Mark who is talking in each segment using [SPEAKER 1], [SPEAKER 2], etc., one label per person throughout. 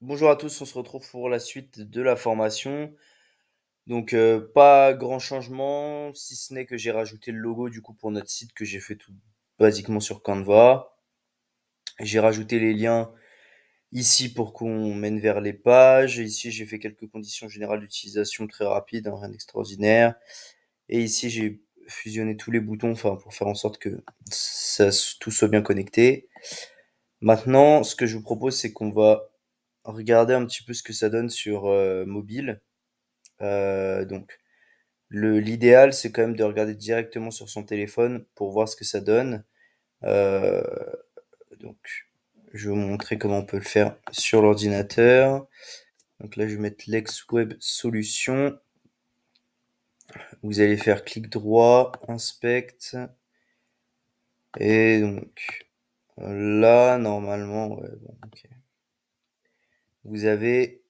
[SPEAKER 1] Bonjour à tous, on se retrouve pour la suite de la formation. Donc pas grand changement, si ce n'est que j'ai rajouté le logo du coup pour notre site que j'ai fait tout basiquement sur Canva. J'ai rajouté les liens ici pour qu'on mène vers les pages. Ici j'ai fait quelques conditions générales d'utilisation très rapides, hein, rien d'extraordinaire. Et ici j'ai fusionné tous les boutons, enfin pour faire en sorte que tout soit bien connecté. Maintenant, ce que je vous propose, c'est qu'on va regarder un petit peu ce que ça donne sur mobile. Donc, l'idéal, c'est quand même de regarder directement sur son téléphone pour voir ce que ça donne. Euh, donc, je vais vous montrer comment on peut le faire sur l'ordinateur. Donc là, je vais mettre Lex Web Solutions. Vous allez faire clic droit, inspect. Et donc, là, normalement, ouais, bon, ok. Vous avez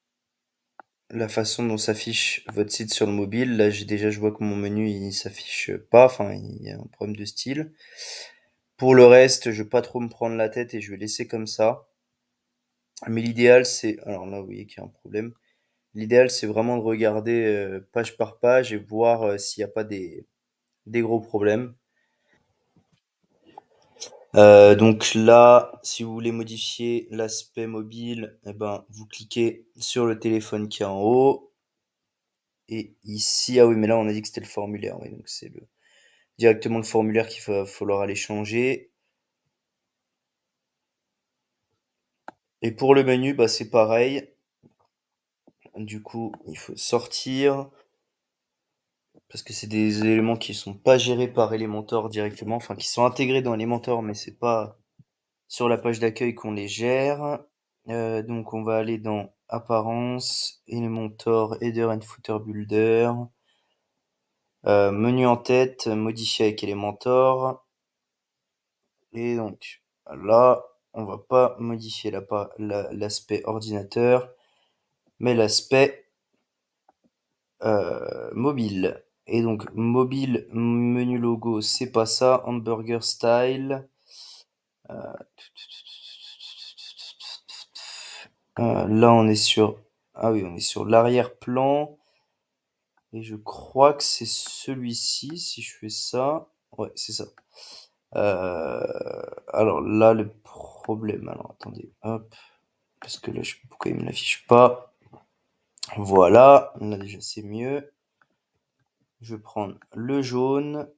[SPEAKER 1] la façon dont s'affiche votre site sur le mobile. Là, je vois que mon menu, il s'affiche pas. Enfin, il y a un problème de style. Pour le reste, je vais pas trop me prendre la tête et je vais laisser comme ça. Mais l'idéal, c'est, alors là, vous voyez qu'il y a un problème. L'idéal, c'est vraiment de regarder page par page et voir s'il n'y a pas des gros problèmes. Donc là, si vous voulez modifier l'aspect mobile, eh ben, vous cliquez sur le téléphone qui est en haut. Et ici, ah oui, mais là, on a dit que c'était le formulaire. Oui, donc c'est directement le formulaire qu'il va falloir aller changer. Et pour le menu, bah, c'est pareil. Du coup, il faut sortir. Parce que c'est des éléments qui sont pas gérés par Elementor directement, enfin qui sont intégrés dans Elementor, mais c'est pas sur la page d'accueil qu'on les gère. Donc on va aller dans Apparence, Elementor, Header and Footer Builder, menu en tête, modifier avec Elementor. Et donc là, on va pas modifier l'aspect ordinateur, mais l'aspect mobile. Et donc, mobile, menu logo, c'est pas ça. Hamburger style. Là, on est sur. Ah oui, on est sur l'arrière-plan. Et je crois que c'est celui-ci, si je fais ça. Ouais, c'est ça. Alors là, le problème. Alors, attendez, hop. Parce que là, je sais pas pourquoi il me l'affiche pas. Voilà, là déjà c'est mieux. Je vais prendre le jaune.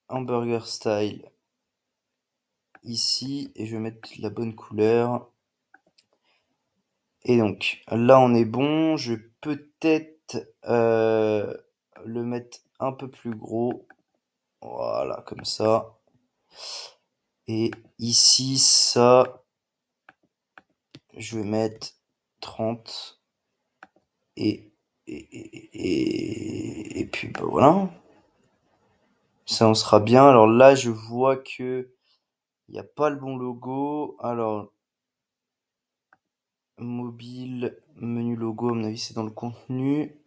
[SPEAKER 1] Hamburger style ici et je vais mettre la bonne couleur. Et donc là on est bon. Je vais peut-être le mettre un peu plus gros. Voilà, comme ça. Et ici ça, je vais mettre 30 et et puis bah voilà. Ça on sera bien. Alors là je vois que il n'y a pas le bon logo. Alors mobile, menu logo, à mon avis c'est dans le contenu.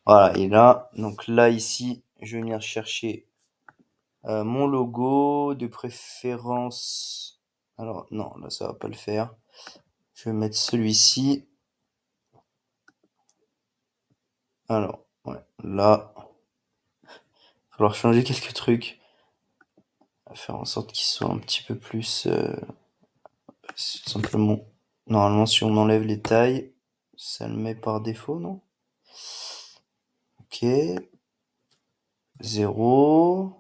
[SPEAKER 1] Voilà, et là, donc là ici, je vais venir chercher mon logo, de préférence. Alors non, là ça va pas le faire. Je vais mettre celui-ci. Alors, ouais, là, il va falloir changer quelques trucs. Faire en sorte qu'il soit un petit peu plus simplement. Normalement, si on enlève les tailles, ça le met par défaut, non? Ok. 0.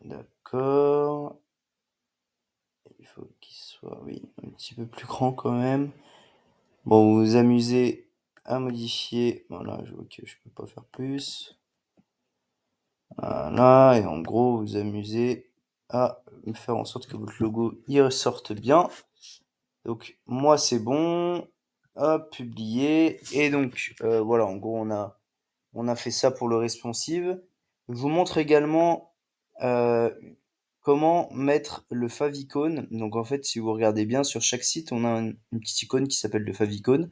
[SPEAKER 1] D'accord. Il faut qu'il soit, oui, un petit peu plus grand quand même. Bon, vous vous amusez à modifier. Voilà, je vois que je peux pas faire plus. Voilà, et en gros, vous vous amusez à faire en sorte que votre logo y ressorte bien. Donc, moi, c'est bon. Hop, publier. Et donc, voilà, en gros, on a fait ça pour le responsive. Je vous montre également euh, comment mettre le favicon. Donc, en fait, si vous regardez bien, sur chaque site, on a une petite icône qui s'appelle le favicon.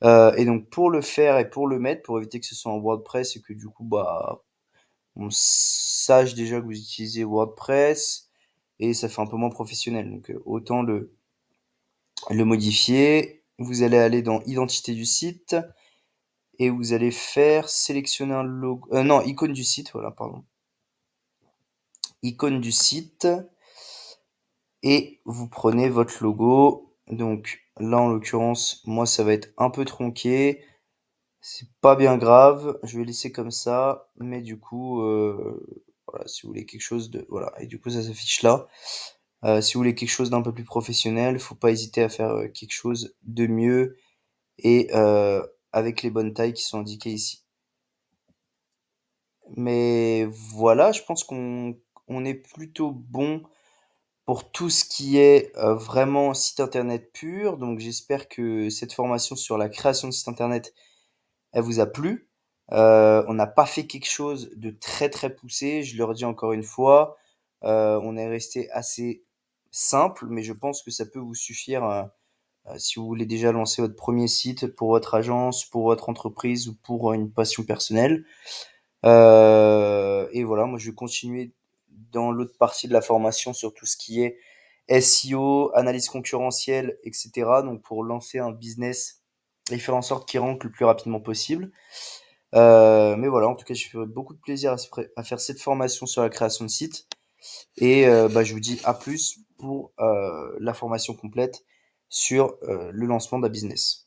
[SPEAKER 1] Et donc pour le faire et pour le mettre, pour éviter que ce soit en WordPress et que du coup bah on sache déjà que vous utilisez WordPress, et ça fait un peu moins professionnel. Donc autant le modifier. Vous allez aller dans identité du site et vous allez faire sélectionner un logo. Non, icône du site, voilà, pardon. Icône du site et vous prenez votre logo. Donc là, en l'occurrence, moi, ça va être un peu tronqué. C'est pas bien grave, je vais laisser comme ça, mais du coup, voilà, si vous voulez quelque chose de, voilà, et du coup, ça s'affiche là. Si vous voulez quelque chose d'un peu plus professionnel, faut pas hésiter à faire quelque chose de mieux et avec les bonnes tailles qui sont indiquées ici. Mais voilà, je pense qu'on est plutôt bon pour tout ce qui est vraiment site internet pur. Donc j'espère que cette formation sur la création de site internet, elle vous a plu. On n'a pas fait quelque chose de très très poussé, je le redis encore une fois. On est resté assez simple, mais je pense que ça peut vous suffire si vous voulez déjà lancer votre premier site pour votre agence, pour votre entreprise ou pour une passion personnelle. Et voilà, moi je vais continuer dans l'autre partie de la formation sur tout ce qui est SEO, analyse concurrentielle, etc. Donc pour lancer un business et faire en sorte qu'il rentre le plus rapidement possible. Mais voilà, en tout cas, j'ai fait beaucoup de plaisir à faire cette formation sur la création de site. Et bah, je vous dis à plus pour la formation complète sur le lancement d'un business.